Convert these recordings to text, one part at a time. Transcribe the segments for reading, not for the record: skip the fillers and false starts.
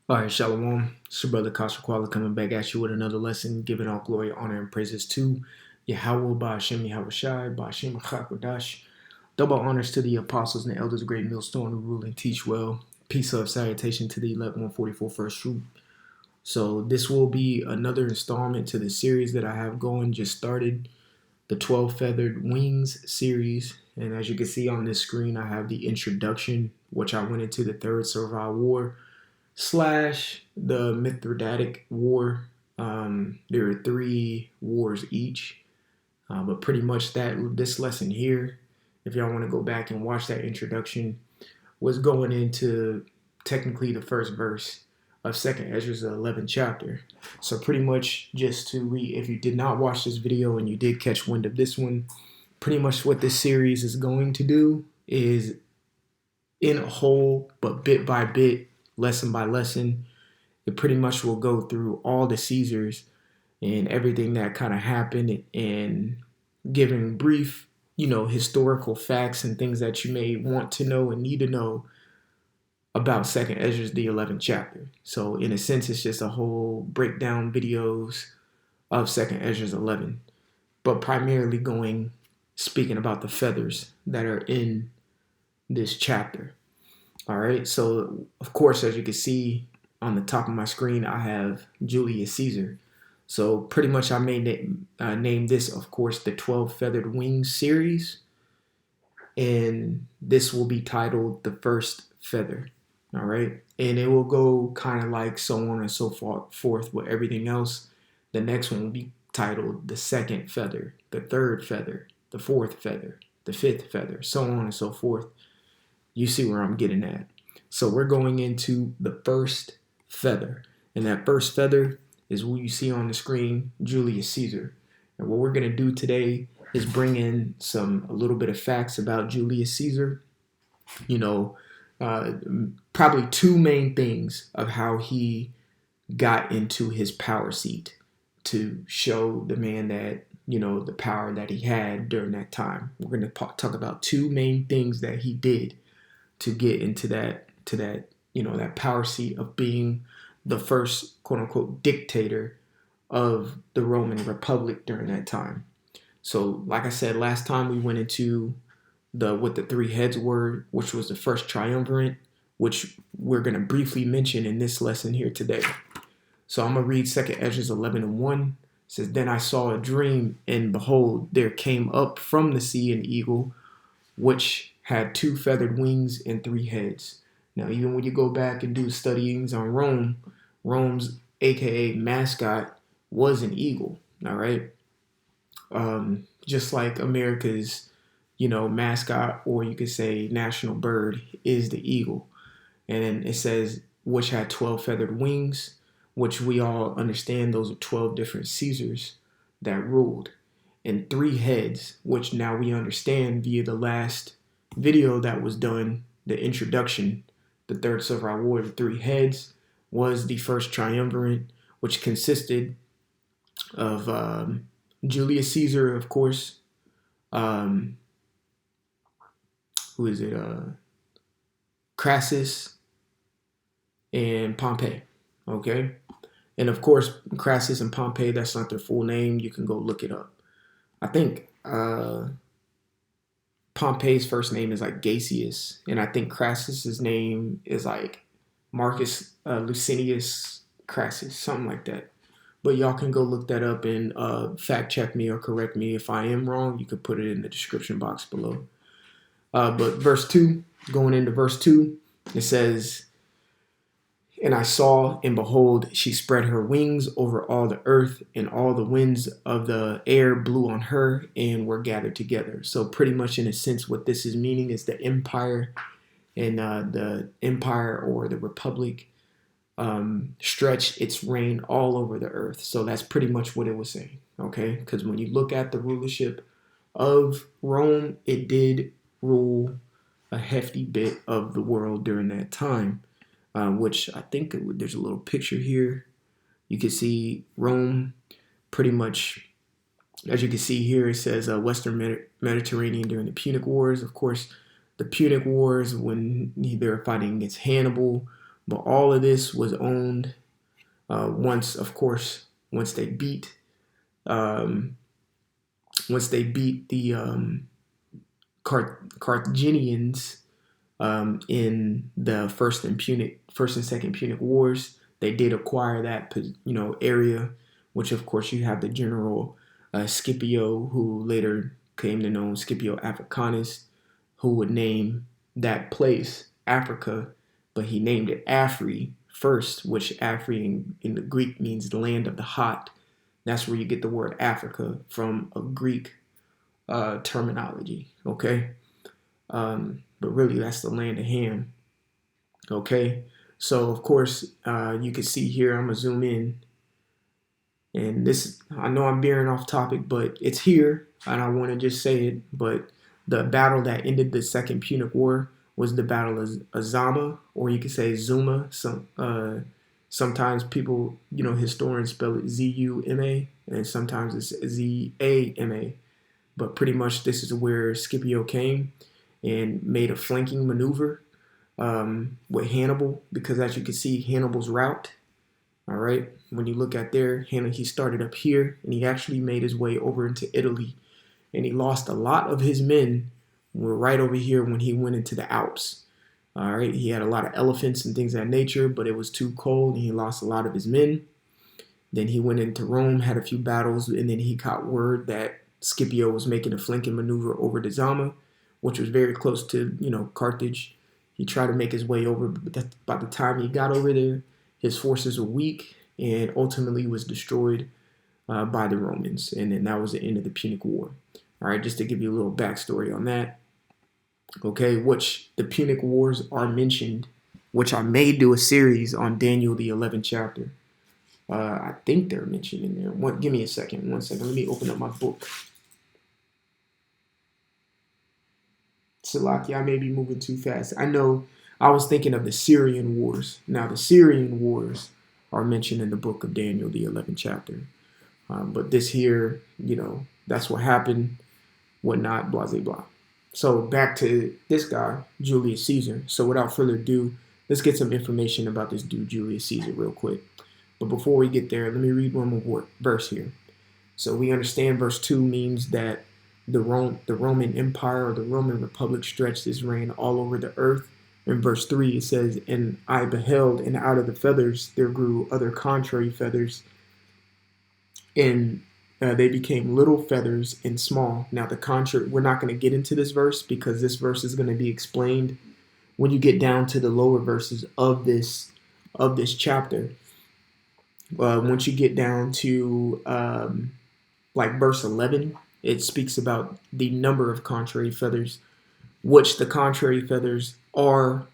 All right, Shalom. It's your brother Kasha Kwala coming back at you with another lesson, giving all glory, honor, and praises to Yahweh, Ba'ashem Yahushai, Ba'ashem Chakodash. Double honors to the apostles and the elders, great millstone who rule and teach well. Peace of salutation to the elect 144 first troop. So this will be another installment to the series that I have going. Just started the 12 Feathered Wings series. And as you can see on this screen, I have the introduction, which I went into the Third Servile War / the Mithridatic War. There are 3 wars each, but pretty much this lesson here, if y'all want to go back and watch that introduction, was going into technically the first verse of 2nd Ezra's 11th chapter. So pretty much just to if you did not watch this video and you did catch wind of this one, pretty much what this series is going to do is in a whole, but bit by bit, lesson by lesson, it pretty much will go through all the Caesars and everything that kind of happened and giving brief, historical facts and things that you may want to know and need to know about 2nd Ezra's the 11th chapter. So in a sense, it's just a whole breakdown videos of 2nd Ezra's 11, but primarily speaking about the feathers that are in this chapter. All right, so of course, as you can see on the top of my screen, I have Julius Caesar. So pretty much I name this, of course, the 12 Feathered Wings series. And this will be titled The First Feather. All right, and it will go kind of like so on and so forth with everything else. The next one will be titled The Second Feather, the Third Feather, the Fourth Feather, the Fifth Feather, so on and so forth. You see where I'm getting at. So we're going into the first feather. And that first feather is what you see on the screen, Julius Caesar. And what we're going to do today is bring in a little bit of facts about Julius Caesar. Probably 2 main things of how he got into his power seat to show the man that, the power that he had during that time. We're going to talk about 2 main things that he did to get into that power seat of being the first quote unquote dictator of the Roman Republic during that time. So like I said, last time we went into what the 3 heads were, which was the first triumvirate, which we're going to briefly mention in this lesson here today. So I'm going to read 2nd Ezra's 11:1. It says, "Then I saw a dream, and behold, there came up from the sea an eagle, which had 2 feathered wings and 3 heads." Now, even when you go back and do studyings on Rome, Rome's aka mascot was an eagle. All right, just like America's, mascot, or you could say national bird, is the eagle. And then it says, which had 12 feathered wings, which we all understand those are 12 different Caesars that ruled, and 3 heads, which now we understand via the last video that was done, the introduction, the Third Servile War, the 3 heads was the first triumvirate, which consisted of Julius Caesar, of course. Crassus and Pompey. Okay, and of course, Crassus and Pompey, that's not their full name. You can go look it up. I think Pompey's first name is like Gasius, and I think Crassus's name is like Marcus Licinius Crassus, something like that. But y'all can go look that up and fact check me or correct me if I am wrong. You could put it in the description box below. But verse 2, going into verse 2, it says, "And I saw, and behold, she spread her wings over all the earth, and all the winds of the air blew on her and were gathered together." So pretty much in a sense, what this is meaning is the empire and the empire or the republic stretched its reign all over the earth. So that's pretty much what it was saying, okay? Because when you look at the rulership of Rome, it did rule a hefty bit of the world during that time. Which I think there's a little picture here. You can see Rome pretty much, as you can see here, it says Western Mediterranean during the Punic Wars. Of course, the Punic Wars when they were fighting against Hannibal, But all of this was owned once, of course, once they beat um, the Carthaginians in the first and second Punic Wars. They did acquire that area, which of course you have the general Scipio, who later came to know Scipio Africanus, who would name that place Africa, but he named it Afri first, which Afri in the Greek means the land of the hot. That's where you get the word Africa from, a Greek terminology, okay? But really, that's the land of Ham, okay? So, of course, you can see here, I'm going to zoom in. And this, I know I'm veering off topic, but it's here, and I want to just say it. But the battle that ended the Second Punic War was the Battle of Azama, or you could say Zuma. Sometimes people, historians spell it Z-U-M-A, and sometimes it's Z-A-M-A. But pretty much this is where Scipio came and made a flanking maneuver with Hannibal, because as you can see, Hannibal's route. All right, when you look at there, he started up here, and he actually made his way over into Italy, and he lost a lot of his men were right over here when he went into the Alps. All right, he had a lot of elephants and things of that nature, but it was too cold, and he lost a lot of his men. Then he went into Rome, had a few battles, and then he got word that Scipio was making a flanking maneuver over to Zama, which was very close to, Carthage. He tried to make his way over, but by the time he got over there, his forces were weak and ultimately was destroyed by the Romans. And then that was the end of the Punic War. All right, just to give you a little backstory on that. Okay, which the Punic Wars are mentioned, which I may do a series on Daniel, the 11th chapter. I think they're mentioned in there. Give me a second. 1 second. Let me open up my book. Salaki, I may be moving too fast. I know I was thinking of the Syrian Wars. Now, the Syrian Wars are mentioned in the book of Daniel, the 11th chapter. But this here, that's what happened, whatnot, blah, blah, blah. So back to this guy, Julius Caesar. So without further ado, let's get some information about this dude, Julius Caesar, real quick. But before we get there, let me read one more verse here. So we understand verse 2 means that the Roman Empire or the Roman Republic stretched its reign all over the earth. In verse 3, it says, "And I beheld, and out of the feathers there grew other contrary feathers, and they became little feathers and small." Now, the contrary, we're not going to get into this verse because this verse is going to be explained when you get down to the lower verses of this chapter. Once you get down to verse 11, it speaks about the number of contrary feathers, which the contrary feathers are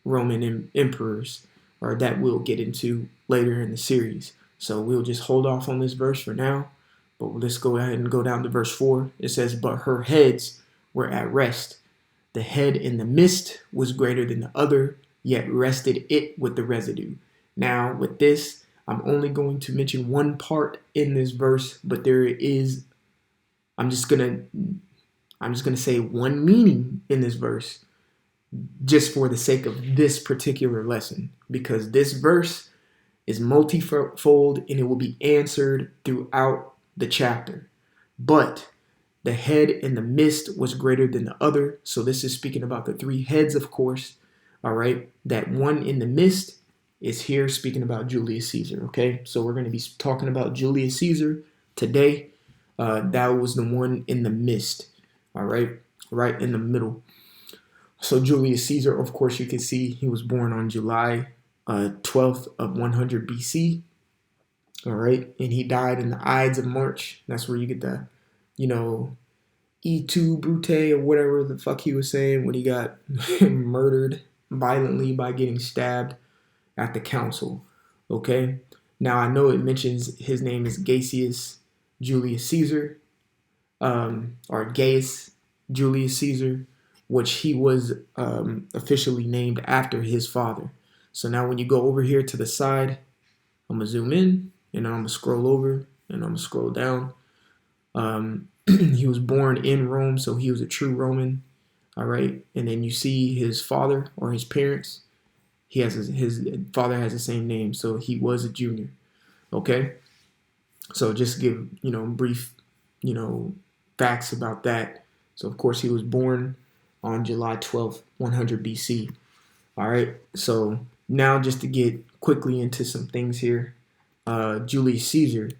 Roman emperors, or that we'll get into later in the series. So we'll just hold off on this verse for now, but let's go ahead and go down to verse 4. It says, "But her heads were at rest. The head in the midst was greater than the other, yet rested it with the residue." Now, with this, I'm only going to mention one part in this verse, but I'm just gonna say one meaning in this verse, just for the sake of this particular lesson, because this verse is multifold and it will be answered throughout the chapter. But the head in the midst was greater than the other. So this is speaking about the three heads, of course. All right. That one in the midst is here speaking about Julius Caesar. Okay. So we're going to be talking about Julius Caesar today. That was the one in the midst. All right. Right in the middle. So Julius Caesar, of course, you can see he was born on July 12th of 100 BC. All right. And he died in the Ides of March. That's where you get the, E2 Brute or whatever the fuck he was saying when he got murdered violently by getting stabbed at the council. Okay. Now I know it mentions his name is Gaius Julius Caesar, or Gaius Julius Caesar, which he was officially named after his father. So now when you go over here to the side, I'm going to zoom in, and I'm going to scroll over, and I'm going to scroll down. He was born in Rome, so he was a true Roman. All right. And then you see his father or his parents. He has his father has the same name, so he was a junior. Okay, so just give brief facts about that. So of course he was born on July 12th, 100 BC. All right, so now just to get quickly into some things here, Julius Caesar,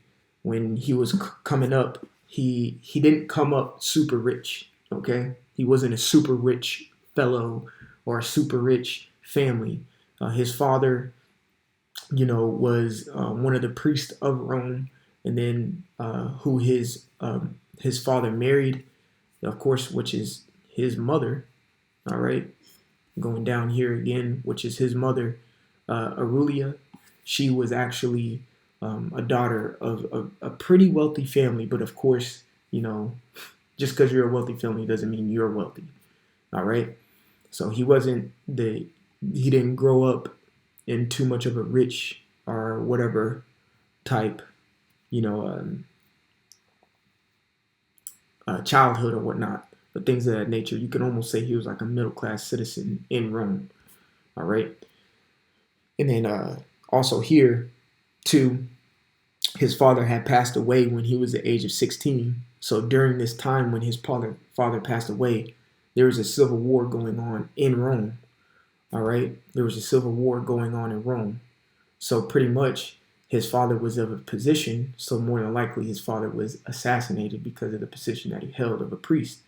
when he was coming up, he didn't come up super rich. Okay, he wasn't a super rich fellow or a super rich family. His father, was one of the priests of Rome, and then who his father married, of course, which is his mother. All right, going down here again, which is his mother, Aurelia. She was actually a daughter of a pretty wealthy family, but of course, just because you're a wealthy family doesn't mean you're wealthy. All right, so he didn't grow up in too much of a rich or whatever type, childhood or whatnot, but things of that nature. You can almost say he was like a middle class citizen in Rome. All right, and then also here too, his father had passed away when he was the age of 16. So during this time when his father passed away, there was a civil war going on in Rome. All right, there was a civil war going on in Rome. So pretty much his father was of a position, so more than likely his father was assassinated because of the position that he held of a priest.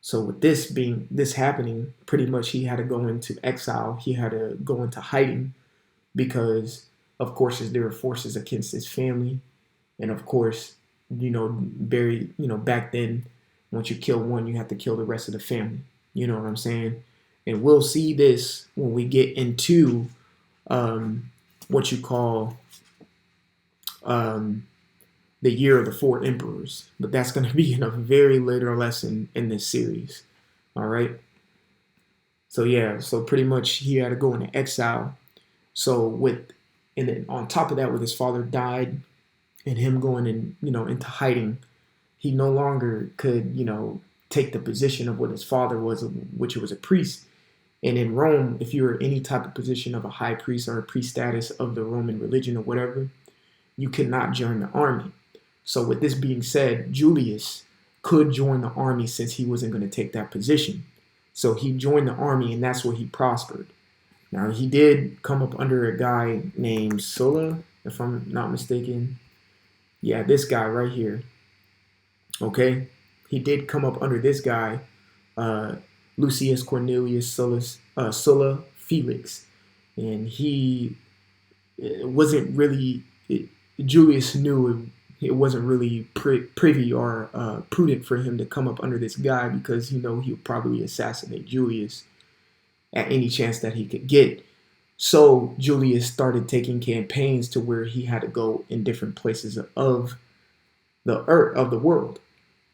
So with this happening, pretty much he had to go into exile. He had to go into hiding because, of course, there were forces against his family. And of course, back then, once you kill one, you have to kill the rest of the family. You know what I'm saying? And we'll see this when we get into what you call the year of the four emperors. But that's going to be in a very later lesson in this series. All right. So yeah, so pretty much he had to go into exile. And then on top of that, with his father died and him going into hiding, he no longer could, take the position of what his father was, which was a priest. And in Rome, if you were any type of position of a high priest or a priest status of the Roman religion or whatever, you could not join the army. So with this being said, Julius could join the army since he wasn't going to take that position. So he joined the army, and that's where he prospered. Now, he did come up under a guy named Sulla, if I'm not mistaken. Yeah, this guy right here. Okay? He did come up under this guy, Lucius Cornelius Sulla Felix. And he wasn't really, Julius knew it wasn't really privy or prudent for him to come up under this guy because he would probably assassinate Julius at any chance that he could get. So Julius started taking campaigns to where he had to go in different places of the earth, of the world.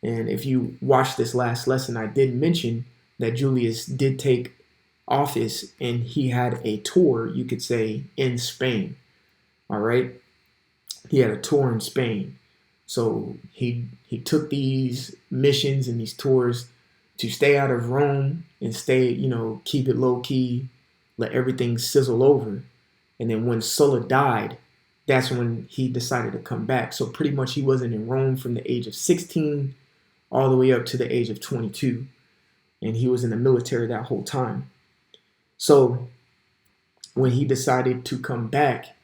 And if you watch this last lesson, I did mention that Julius did take office and he had a tour, you could say, in Spain. All right. He had a tour in Spain. So he took these missions and these tours to stay out of Rome and stay, keep it low key, let everything sizzle over. And then when Sulla died, that's when he decided to come back. So pretty much he wasn't in Rome from the age of 16 all the way up to the age of 22. And he was in the military that whole time. So when he decided to come back,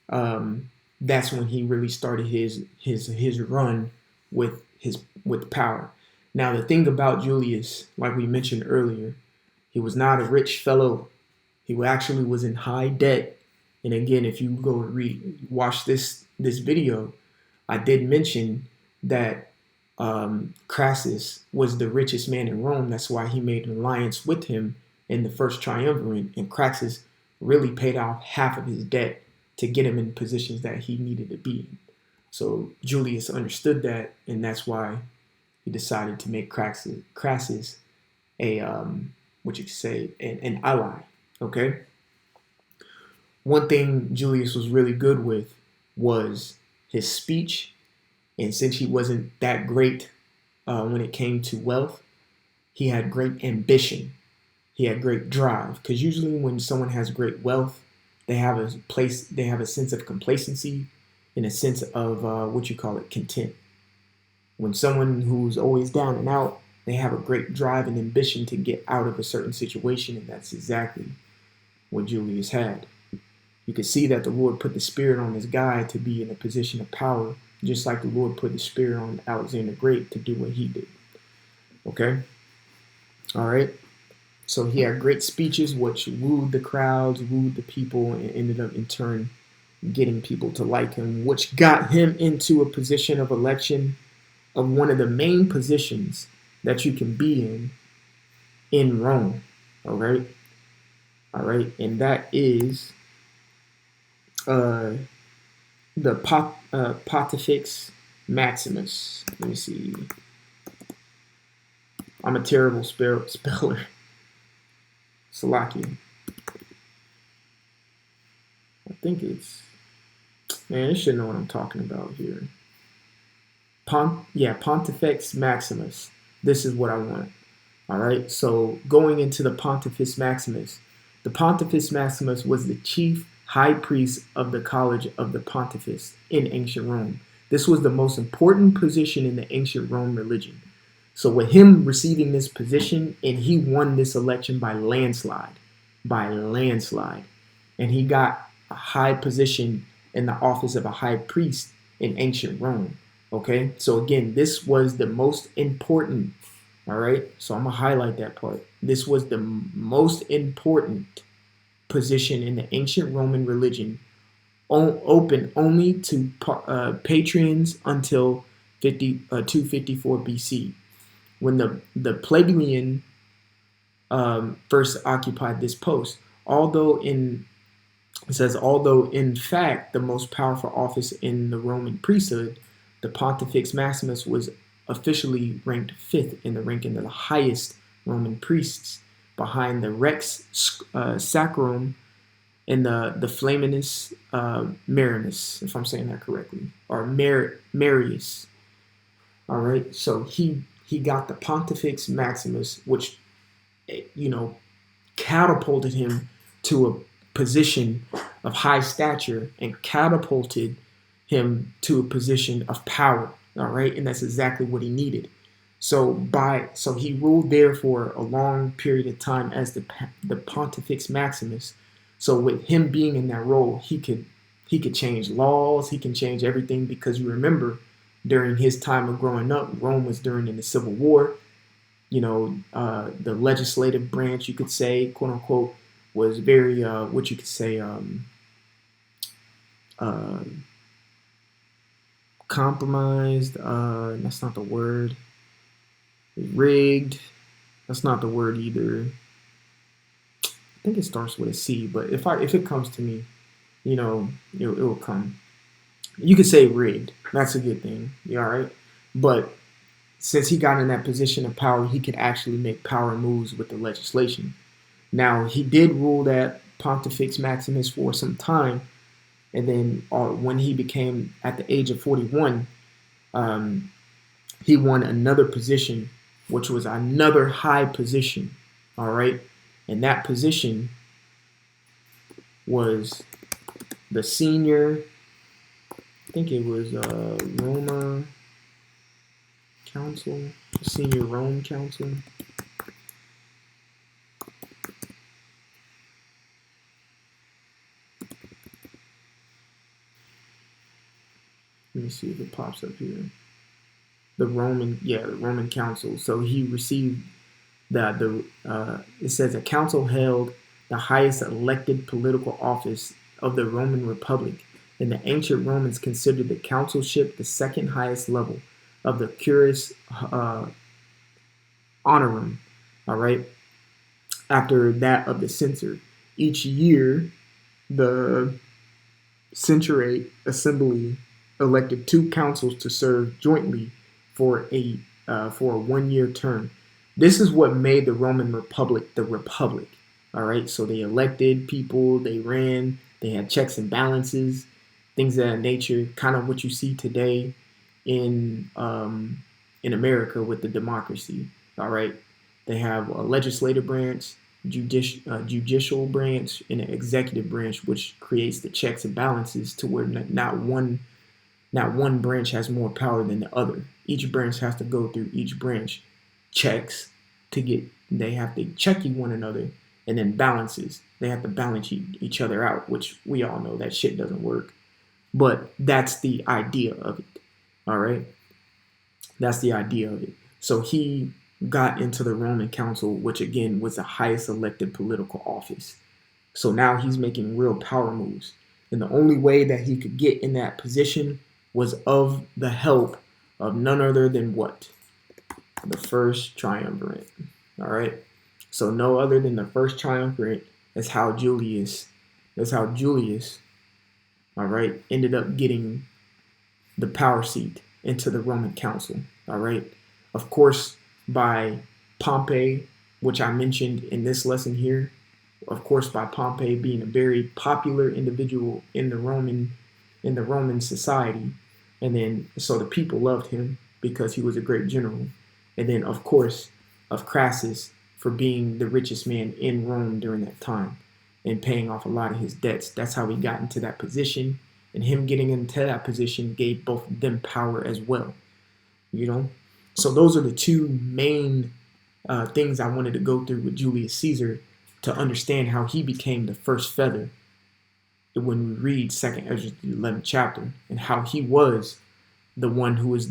that's when he really started his run with power. Now, the thing about Julius, like we mentioned earlier, he was not a rich fellow. He actually was in high debt. And again, if you go watch this video, I did mention that Crassus was the richest man in Rome. That's why he made an alliance with him in the first triumvirate. And Crassus really paid off half of his debt to get him in positions that he needed to be in. So Julius understood that, and that's why he decided to make Crassus a what you could say an ally. Okay. One thing Julius was really good with was his speech, and since he wasn't that great when it came to wealth, he had great ambition. He had great drive, because usually when someone has great wealth, they have a sense of complacency and a sense of what you call it, content. When someone who's always down and out, they have a great drive and ambition to get out of a certain situation, and that's exactly what Julius had. You could see that the Lord put the Spirit on this guy to be in a position of power, just like the Lord put the Spirit on Alexander the Great to do what he did. Okay? All right? So he had great speeches, which wooed the crowds, wooed the people, and ended up in turn getting people to like him, which got him into a position of election of one of the main positions that you can be in Rome. All right? All right? And that is the Pontifex Maximus. Let me see. I'm a terrible speller. Salakia. I think it's... Man, you should know what I'm talking about here. Pontifex Maximus. This is what I want. All right, so going into the Pontifex Maximus. The Pontifex Maximus was the chief high priest of the College of the Pontifices in ancient Rome. This was the most important position in the ancient Rome religion. So with him receiving this position, and he won this election by landslide. And he got a high position in the office of a high priest in ancient Rome. Okay, so again, this was the most important. All right, so I'm gonna highlight that part. This was the most important position in the ancient Roman religion, open only to patrons until 254 BC, when the plebeian first occupied this post. Although in fact the most powerful office in the Roman priesthood, the Pontifex Maximus was officially ranked 5th in the ranking of the highest Roman priests, behind the Rex Sacrum and the Flaminus Marinus, if I'm saying that correctly, or Marius. All right, so he got the Pontifex Maximus, which catapulted him to a position of high stature and catapulted him to a position of power. All right, and that's exactly what he needed. So he ruled there for a long period of time as the Pontifex Maximus. So with him being in that role, he could change laws, he can change everything, because you remember during his time of growing up, Rome was during the Civil War. The legislative branch, you could say, quote unquote, was very what you could say compromised. That's not the word. Rigged. That's not the word either. I think it starts with a C, but if it comes to me, it will come. You could say rigged. That's a good thing. You all right? But since he got in that position of power, he could actually make power moves with the legislation. Now, he did rule that Pontifex Maximus for some time, and then when he became at the age of 41, he won another position, which was another high position. All right, and that position was the senior. I think it was Roma Council, senior Rome Council. Let me see if it pops up here. The Roman Council. So he received it says a council held the highest elected political office of the Roman Republic, and the ancient Romans considered the consulship the second highest level of the Curus Honorum. All right, after that of the censor. Each year, the Centuriate Assembly elected 2 councils to serve jointly for a 1-year term. This is what made the Roman Republic the Republic. All right, so they elected people, they ran, they had checks and balances, things of that nature. Kind of what you see today in America with the democracy. All right, they have a legislative branch, judicial branch and an executive branch, which creates the checks and balances to where not one branch has more power than the other. Each branch has to go through each branch checks to get. They have to check one another, and then balances. They have to balance each other out, which we all know that shit doesn't work. But that's the idea of it. All right, that's the idea of it. So he got into the Roman Council, which again was the highest elected political office. So now he's making real power moves. And the only way that he could get in that position was of the help of none other than what? The first triumvirate. All right. So no other than the first triumvirate is how Julius, all right, ended up getting the power seat into the Roman Council. All right. Of course, by Pompey, which I mentioned in this lesson here, of course, by Pompey being a very popular individual in the Roman society, and then so the people loved him because he was a great general, and then of course of Crassus for being the richest man in Rome during that time and paying off a lot of his debts. That's how he got into that position, and him getting into that position gave both of them power as well. So those are the two main things I wanted to go through with Julius Caesar to understand how he became the first feather when we read 2nd Ezra, the 11th chapter, and how he was the one who was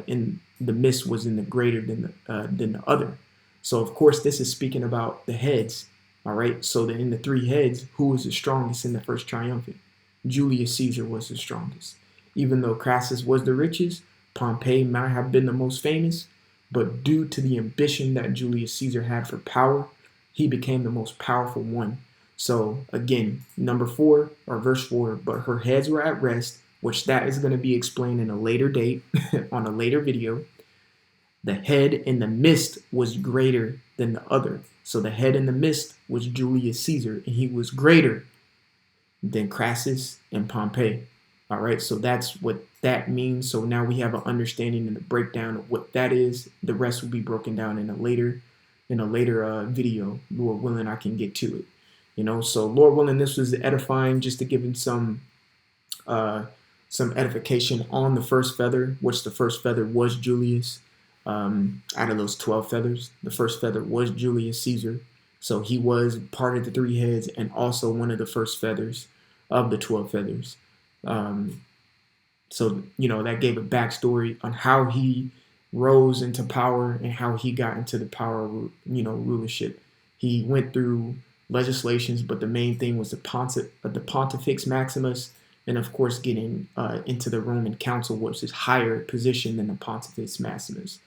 in the midst was in the greater than the other. So of course this is speaking about the heads. All right. So that in the three heads, who was the strongest in the first triumvirate? Julius Caesar was the strongest. Even though Crassus was the richest, Pompey might have been the most famous, but due to the ambition that Julius Caesar had for power, he became the most powerful one. So again, number 4 or verse 4, but her heads were at rest, which that is going to be explained in a later date on a later video. The head in the midst was greater than the other. So the head in the midst was Julius Caesar, and he was greater than Crassus and Pompey. All right, so that's what that means. So now we have an understanding and a breakdown of what that is. The rest will be broken down in a later video. Lord willing, I can get to it. So Lord willing, this was edifying, just to give him some edification on the first feather, which the first feather was Julius. Out of those 12 feathers, the first feather was Julius Caesar. So he was part of the three heads and also one of the first feathers of the 12 feathers. So that gave a backstory on how he rose into power and how he got into the power of, rulership. He went through legislations, but the main thing was the Pontifex Maximus, and of course getting into the Roman Council, which is higher position than the Pontifex Maximus.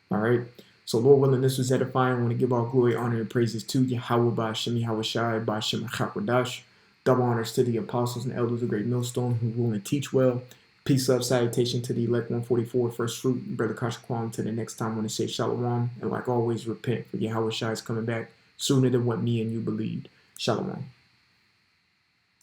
All right. So Lord willing, this was edifying. I want to give all glory, honor, and praises to Yahweh Ba'Shem Yahawashi Ba'Shem Chakwadash. Double honors to the apostles and elders of Great Millstone who rule and teach well. Peace, love, salutation to the elect 144, first fruit, Brother Kasha Kwam. Till the next time, I want to say shalom. And like always, repent, for Yahawashi is coming back sooner than what me and you believed. Shalom.